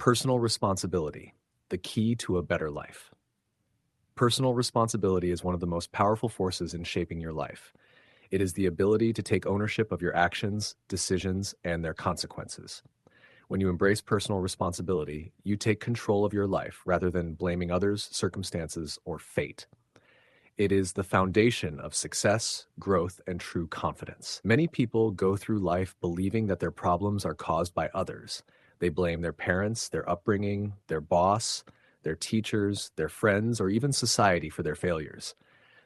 Personal responsibility, the key to a better life. Personal responsibility is one of the most powerful forces in shaping your life. It is the ability to take ownership of your actions, decisions, and their consequences. When you embrace personal responsibility, you take control of your life rather than blaming others, circumstances, or fate. It is the foundation of success, growth, and true confidence. Many people go through life believing that their problems are caused by others. They blame their parents, their upbringing, their boss, their teachers, their friends, or even society for their failures.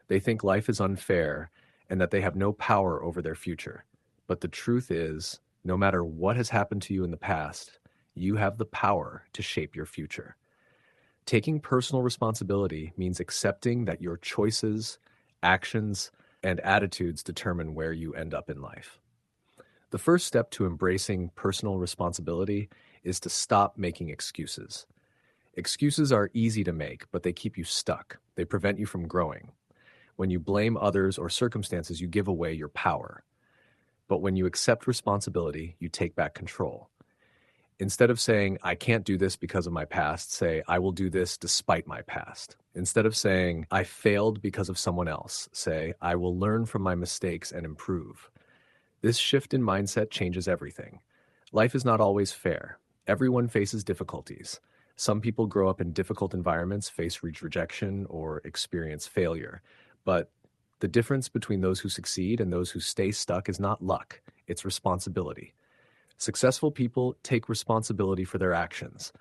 They think life is unfair and that they have no power over their future. But the truth is, no matter what has happened to you in the past, you have the power to shape your future. Taking personal responsibility means accepting that your choices, actions, and attitudes determine where you end up in life. The first step to embracing personal responsibility is to stop making excuses. Excuses are easy to make, but they keep you stuck. They prevent you from growing. When you blame others or circumstances, you give away your power. But when you accept responsibility, you take back control. Instead of saying, I can't do this because of my past, say, I will do this despite my past. Instead of saying, I failed because of someone else, say, I will learn from my mistakes and improve. This shift in mindset changes everything. Life is not always fair. Everyone faces difficulties. Some people grow up in difficult environments, face rejection, or experience failure. But the difference between those who succeed and those who stay stuck is not luck, it's responsibility. Successful people take responsibility for their actions.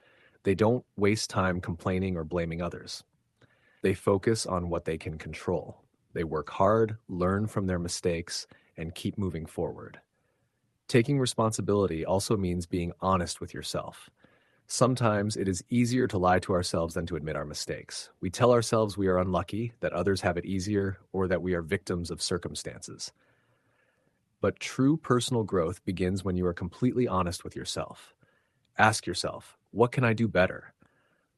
They don't waste time complaining or blaming others. They focus on what they can control. They work hard, learn from their mistakes, and keep moving forward. Taking responsibility also means being honest with yourself. Sometimes it is easier to lie to ourselves than to admit our mistakes. We tell ourselves we are unlucky, that others have it easier, or that we are victims of circumstances. But true personal growth begins when you are completely honest with yourself. Ask yourself, what can I do better?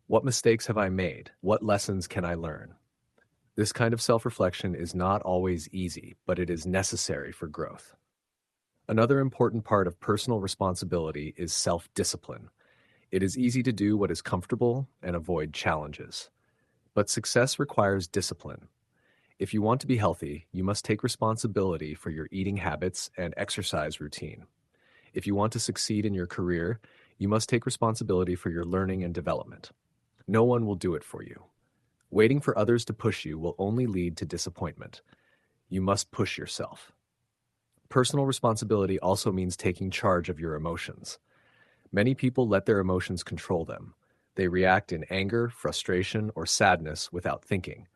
What mistakes have I made? What lessons can I learn? This kind of self-reflection is not always easy, but it is necessary for growth. Another important part of personal responsibility is self-discipline. It is easy to do what is comfortable and avoid challenges. But success requires discipline. If you want to be healthy, you must take responsibility for your eating habits and exercise routine. If you want to succeed in your career, you must take responsibility for your learning and development. No one will do it for you. Waiting for others to push you will only lead to disappointment. You must push yourself. Personal responsibility also means taking charge of your emotions. Many people let their emotions control them. They react in anger, frustration, or sadness without thinking.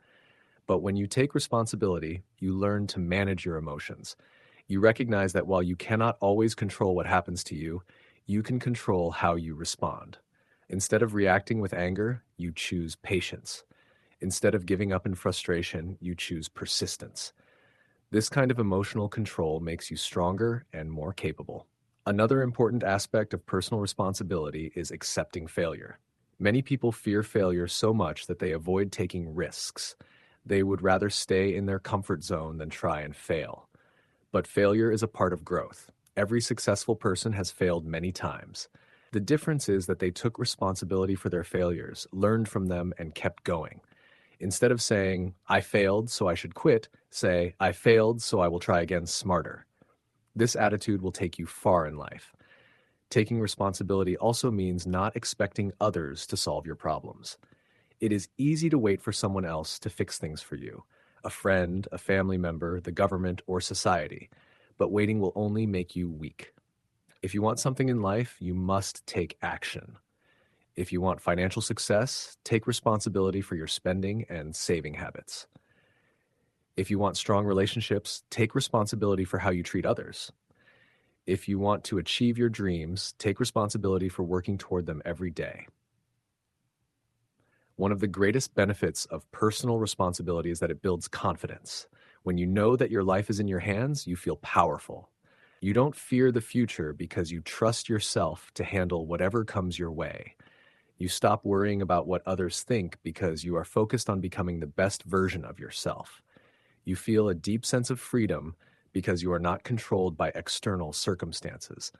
But when you take responsibility, you learn to manage your emotions. You recognize that while you cannot always control what happens to you, you can control how you respond. Instead of reacting with anger, you choose patience. Instead of giving up in frustration, you choose persistence. This kind of emotional control makes you stronger and more capable. Another important aspect of personal responsibility is accepting failure. Many people fear failure so much that they avoid taking risks. They would rather stay in their comfort zone than try and fail. But failure is a part of growth. Every successful person has failed many times. The difference is that they took responsibility for their failures, learned from them, and kept going. Instead of saying, I failed, so I should quit, say, I failed, so I will try again smarter. This attitude will take you far in life. Taking responsibility also means not expecting others to solve your problems. It is easy to wait for someone else to fix things for you, a friend, a family member, the government, or society. But waiting will only make you weak. If you want something in life, you must take action. If you want financial success, take responsibility for your spending and saving habits. If you want strong relationships, take responsibility for how you treat others. If you want to achieve your dreams, take responsibility for working toward them every day. One of the greatest benefits of personal responsibility is that it builds confidence. When you know that your life is in your hands, you feel powerful. You don't fear the future because you trust yourself to handle whatever comes your way. You stop worrying about what others think because you are focused on becoming the best version of yourself. You feel a deep sense of freedom because you are not controlled by external circumstances.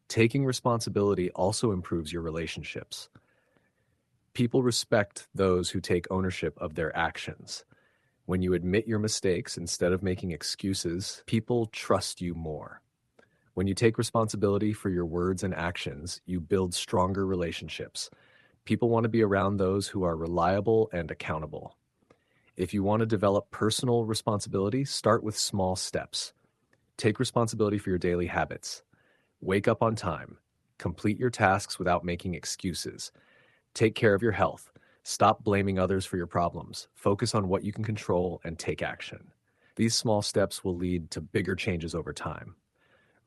Taking responsibility also improves your relationships. People respect those who take ownership of their actions. When you admit your mistakes instead of making excuses, people trust you more. When you take responsibility for your words and actions, you build stronger relationships. People want to be around those who are reliable and accountable. If you want to develop personal responsibility, start with small steps. Take responsibility for your daily habits. Wake up on time. Complete your tasks without making excuses. Take care of your health. Stop blaming others for your problems. Focus on what you can control and take action. These small steps will lead to bigger changes over time.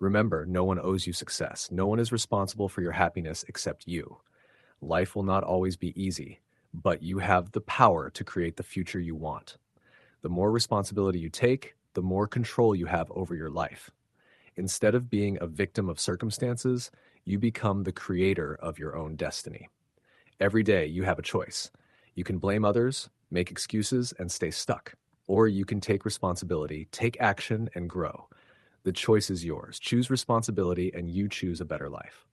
Remember, no one owes you success. No one is responsible for your happiness except you. Life will not always be easy, but you have the power to create the future you want. The more responsibility you take, the more control you have over your life. Instead of being a victim of circumstances, you become the creator of your own destiny. Every day you have a choice. You can blame others, make excuses, and stay stuck. Or you can take responsibility, take action, and grow. The choice is yours. Choose responsibility, and you choose a better life.